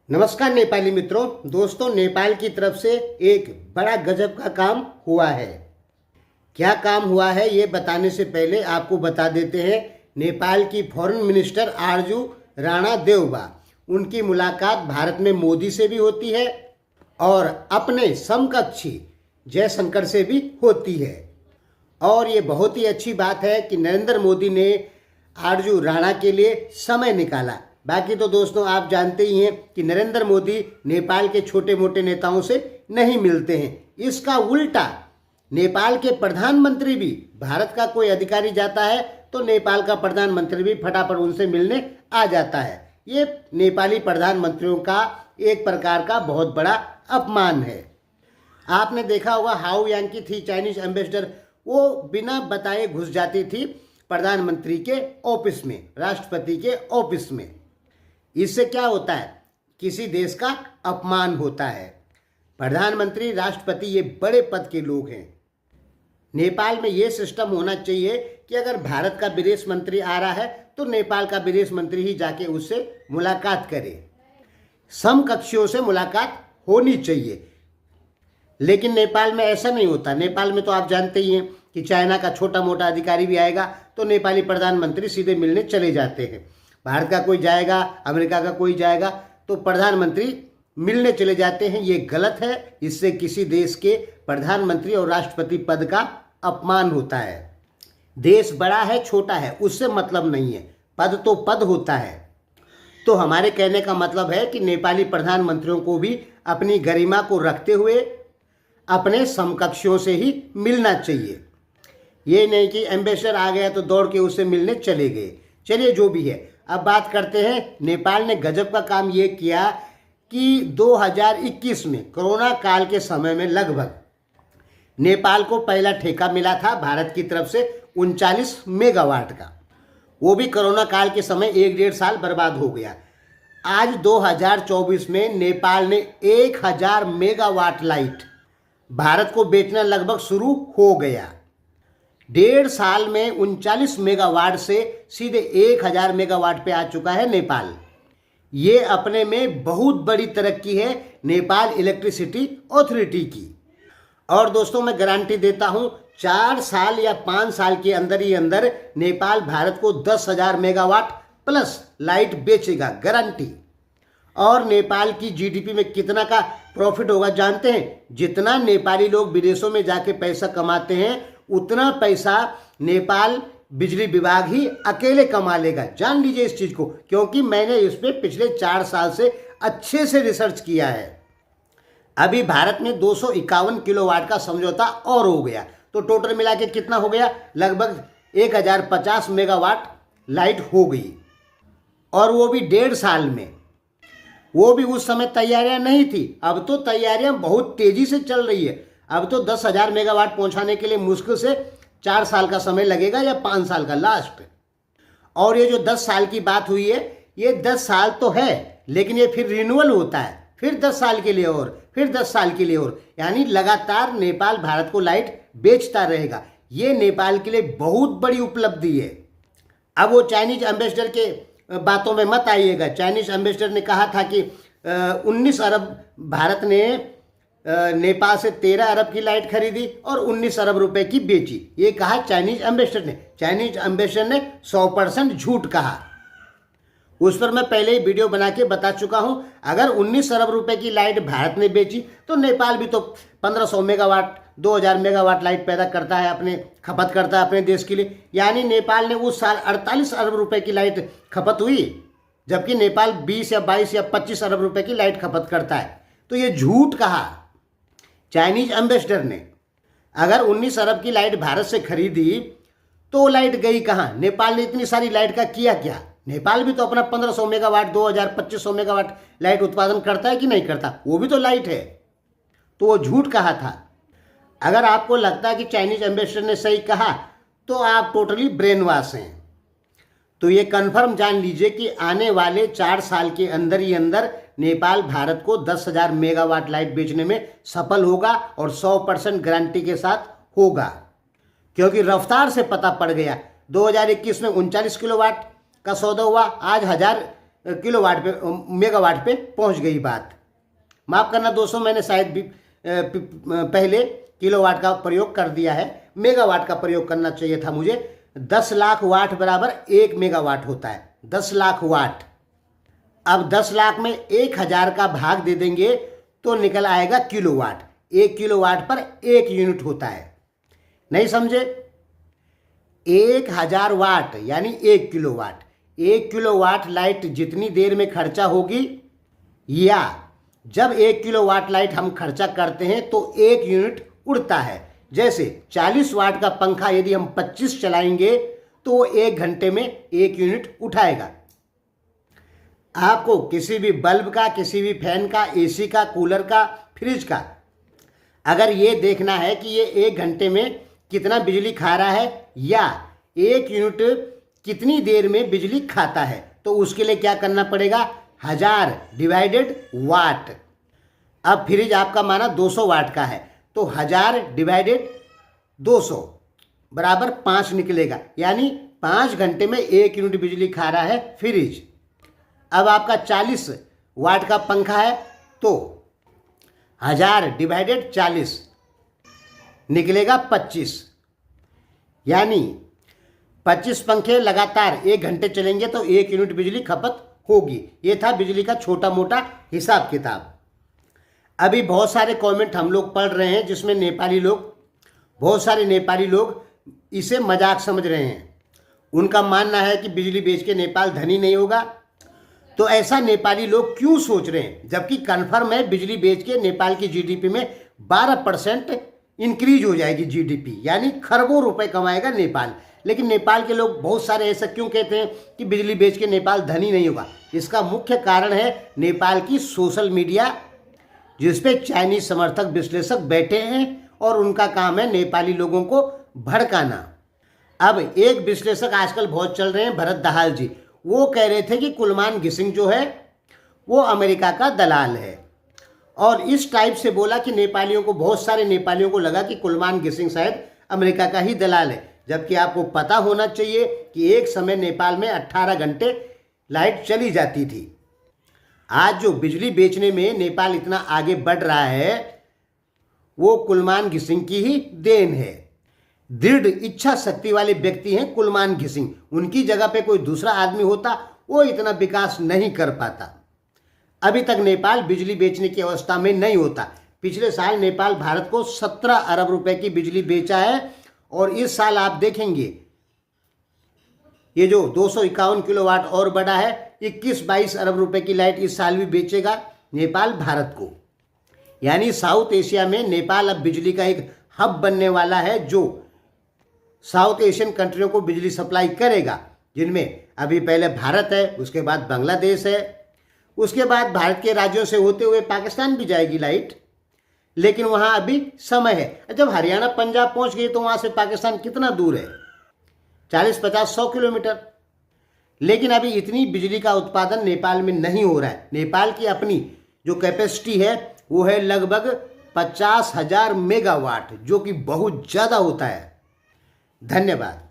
नमस्कार नेपाली मित्रों। दोस्तों, नेपाल की तरफ से एक बड़ा गजब का काम हुआ है। क्या काम हुआ है ये बताने से पहले आपको बता देते हैं, नेपाल की फॉरेन मिनिस्टर आरजू राणा देउबा, उनकी मुलाकात भारत में मोदी से भी होती है और अपने समकक्षी जयशंकर से भी होती है। और ये बहुत ही अच्छी बात है कि नरेंद्र मोदी ने आरजू राणा के लिए समय निकाला। बाकी तो दोस्तों आप जानते ही हैं कि नरेंद्र मोदी नेपाल के छोटे मोटे नेताओं से नहीं मिलते हैं। इसका उल्टा नेपाल के प्रधानमंत्री भी, भारत का कोई अधिकारी जाता है तो नेपाल का प्रधानमंत्री भी फटाफट उनसे मिलने आ जाता है। ये नेपाली प्रधानमंत्रियों का एक प्रकार का बहुत बड़ा अपमान है। आपने देखा होगा हाउ यांग थी चाइनीज एम्बेसडर, वो बिना बताए घुस जाती थी प्रधानमंत्री के ऑफिस में, राष्ट्रपति के ऑफिस में। इससे क्या होता है? किसी देश का अपमान होता है। प्रधानमंत्री, राष्ट्रपति ये बड़े पद के लोग हैं। नेपाल में ये सिस्टम होना चाहिए कि अगर भारत का विदेश मंत्री आ रहा है तो नेपाल का विदेश मंत्री ही जाके उससे मुलाकात करे। समकक्षियों से मुलाकात होनी चाहिए, लेकिन नेपाल में ऐसा नहीं होता। नेपाल में तो आप जानते ही हैं कि चाइना का छोटा मोटा अधिकारी भी आएगा तो नेपाली प्रधानमंत्री सीधे मिलने चले जाते हैं। भारत का कोई जाएगा, अमेरिका का कोई जाएगा तो प्रधानमंत्री मिलने चले जाते हैं। ये गलत है। इससे किसी देश के प्रधानमंत्री और राष्ट्रपति पद का अपमान होता है। देश बड़ा है छोटा है उससे मतलब नहीं है, पद तो पद होता है। तो हमारे कहने का मतलब है कि नेपाली प्रधानमंत्रियों को भी अपनी गरिमा को रखते हुए अपने समकक्षियों से ही मिलना चाहिए। ये नहीं कि एम्बेसडर आ गया तो दौड़ के उससे मिलने चले गए। चलिए, जो भी है, अब बात करते हैं। नेपाल ने गजब का काम ये किया कि 2021 में कोरोना काल के समय में लगभग नेपाल को पहला ठेका मिला था भारत की तरफ से 39 मेगावाट का। वो भी कोरोना काल के समय 1-1.5 साल बर्बाद हो गया। आज 2024 में नेपाल ने 1000 मेगावाट लाइट भारत को बेचना लगभग शुरू हो गया। 1.5 साल में 39 मेगावाट से सीधे 1000 मेगावाट पे आ चुका है नेपाल। ये अपने में बहुत बड़ी तरक्की है नेपाल इलेक्ट्रिसिटी अथॉरिटी की। और दोस्तों, मैं गारंटी देता हूं 4 साल या 5 साल के अंदर ही अंदर नेपाल भारत को 10,000 मेगावाट प्लस लाइट बेचेगा, गारंटी। और नेपाल की जीडीपी में कितना का प्रॉफिट होगा जानते हैं? जितना नेपाली लोग विदेशों में जाके पैसा कमाते हैं उतना पैसा नेपाल बिजली विभाग ही अकेले कमा लेगा। जान लीजिए इस चीज को, क्योंकि मैंने इस पे पिछले 4 साल से अच्छे से रिसर्च किया है। अभी भारत में 251 किलोवाट का समझौता और हो गया तो टोटल मिला के कितना हो गया? लगभग 1050 मेगावाट लाइट हो गई। और वो भी 1.5 साल में। वो भी उस समय तैयारियां नहीं थी, अब तो तैयारियां बहुत तेजी से चल रही है। अब तो 10,000 मेगावाट पहुंचाने के लिए मुश्किल से 4 साल का समय लगेगा या 5 साल का लास्ट। और ये जो 10 साल की बात हुई है, ये 10 साल तो है, लेकिन ये फिर रिन्यूअल होता है, फिर 10 साल के लिए और फिर 10 साल के लिए और, यानी लगातार नेपाल भारत को लाइट बेचता रहेगा। ये नेपाल के लिए बहुत बड़ी उपलब्धि है। अब वो चाइनीज एम्बेसडर के बातों में मत आइएगा। चाइनीज एम्बेसडर ने कहा था कि 19 अरब भारत ने नेपाल से 13 अरब की लाइट खरीदी और 19 अरब रुपए की बेची। ये कहा चाइनीज एम्बेसडर ने। चाइनीज एम्बेसडर ने 100% झूठ कहा। उस पर मैं पहले ही वीडियो बना के बता चुका हूं। अगर 19 अरब रुपए की लाइट भारत ने बेची तो नेपाल भी तो 1500 मेगावाट 2000 मेगावाट लाइट पैदा करता है, अपने खपत करता है अपने देश के लिए। यानी नेपाल ने उस साल 48 अरब रुपए की लाइट खपत हुई, जबकि नेपाल 20 या 22 या 25 अरब रुपए की लाइट खपत करता है। तो ये झूठ कहा चाइनीज एम्बेसडर ने। अगर 19 अरब की लाइट भारत से खरीदी तो लाइट गई कहां? नेपाल ने इतनी सारी लाइट का किया क्या? नेपाल भी तो अपना 1500 मेगावाट 2500 मेगावाट लाइट उत्पादन करता है कि नहीं करता? वो भी तो लाइट है। तो वो झूठ कहा था। अगर आपको लगता है कि चाइनीज एम्बेसडर ने सही कहा तो आप टोटली ब्रेन वॉश हैं। तो ये कंफर्म जान लीजिए कि आने वाले 4 साल के अंदर ही अंदर नेपाल भारत को 10,000 मेगावाट लाइट बेचने में सफल होगा और 100% गारंटी के साथ होगा, क्योंकि रफ्तार से पता पड़ गया। 2021 में 39 किलोवाट का सौदा हुआ, आज 1000 किलोवाट पे मेगावाट पे पहुंच गई बात। माफ़ करना दोस्तों, मैंने शायद भी पहले किलोवाट का प्रयोग कर दिया है, मेगावाट का प्रयोग करना चाहिए था मुझे। 10 लाख वाट बराबर 1 मेगावाट होता है, 10 लाख वाट। अब 10 लाख में 1000 का भाग दे देंगे तो निकल आएगा किलोवाट। 1 किलोवाट पर 1 यूनिट होता है, नहीं समझे? 1000 वाट यानी 1 किलोवाट। 1 किलोवाट लाइट जितनी देर में खर्चा होगी, या जब 1 किलोवाट लाइट हम खर्चा करते हैं तो 1 यूनिट उड़ता है। जैसे 40 वाट का पंखा यदि हम 25 चलाएंगे तो वो 1 घंटे में 1 यूनिट उठाएगा। आपको किसी भी बल्ब का, किसी भी फैन का, एसी का, कूलर का, फ्रिज का अगर ये देखना है कि ये 1 घंटे में कितना बिजली खा रहा है या 1 यूनिट कितनी देर में बिजली खाता है, तो उसके लिए क्या करना पड़ेगा? 1000 डिवाइडेड वाट। अब फ्रिज आपका माना 200 वाट का है तो 1000 डिवाइडेड 200 बराबर 5 निकलेगा, यानी 5 घंटे में 1 यूनिट बिजली खा रहा है फ्रिज। अब आपका 40 वाट का पंखा है तो 1000 डिवाइडेड 40 निकलेगा 25, यानी 25 पंखे लगातार 1 घंटे चलेंगे तो 1 यूनिट बिजली खपत होगी। ये था बिजली का छोटा मोटा हिसाब किताब। अभी बहुत सारे कमेंट हम लोग पढ़ रहे हैं जिसमें बहुत सारे नेपाली लोग इसे मजाक समझ रहे हैं। उनका मानना है कि बिजली बेच के नेपाल धनी नहीं होगा। तो ऐसा नेपाली लोग क्यों सोच रहे हैं, जबकि कन्फर्म है बिजली बेच के नेपाल की जीडीपी में 12% इंक्रीज हो जाएगी जीडीपी, यानी खरबों रुपए कमाएगा नेपाल। लेकिन नेपाल के लोग बहुत सारे ऐसा क्यों कहते हैं कि बिजली बेच के नेपाल धनी नहीं होगा? इसका मुख्य कारण है नेपाल की सोशल मीडिया, जिस पे चाइनीज समर्थक विश्लेषक बैठे हैं और उनका काम है नेपाली लोगों को भड़काना। अब एक विश्लेषक आजकल बहुत चल रहे हैं, भरत दाहाल जी, वो कह रहे थे कि कुलमान घिसिंग जो है वो अमेरिका का दलाल है, और इस टाइप से बोला कि नेपालियों को, बहुत सारे नेपालियों को लगा कि कुलमान घिसिंग शायद अमेरिका का ही दलाल है। जबकि आपको पता होना चाहिए कि एक समय नेपाल में 18 घंटे लाइट चली जाती थी। आज जो बिजली बेचने में नेपाल इतना आगे बढ़ रहा है वो कुलमान घिसिंग की ही देन है। दृढ़ इच्छा शक्ति वाले व्यक्ति हैं कुलमान घिसिंग। उनकी जगह पे कोई दूसरा आदमी होता वो इतना विकास नहीं कर पाता। अभी तक नेपाल बिजली बेचने की अवस्था में नहीं होता। पिछले साल नेपाल भारत को 17 अरब रुपए की बिजली बेचा है, और इस साल आप देखेंगे ये जो 251 किलोवाट और बढ़ा है, 21-22 अरब रुपए की लाइट इस साल भी बेचेगा नेपाल भारत को। यानी साउथ एशिया में नेपाल अब बिजली का एक हब बनने वाला है, जो साउथ एशियन कंट्रियों को बिजली सप्लाई करेगा, जिनमें अभी पहले भारत है, उसके बाद बांग्लादेश है, उसके बाद भारत के राज्यों से होते हुए पाकिस्तान भी जाएगी लाइट। लेकिन वहां अभी समय है। जब हरियाणा पंजाब पहुंच गई तो वहां से पाकिस्तान कितना दूर है? 40, 50, 100 किलोमीटर। लेकिन अभी इतनी बिजली का उत्पादन नेपाल में नहीं हो रहा है। नेपाल की अपनी जो कैपेसिटी है वो है लगभग 50,000 मेगावाट, जो कि बहुत ज़्यादा होता है। धन्यवाद।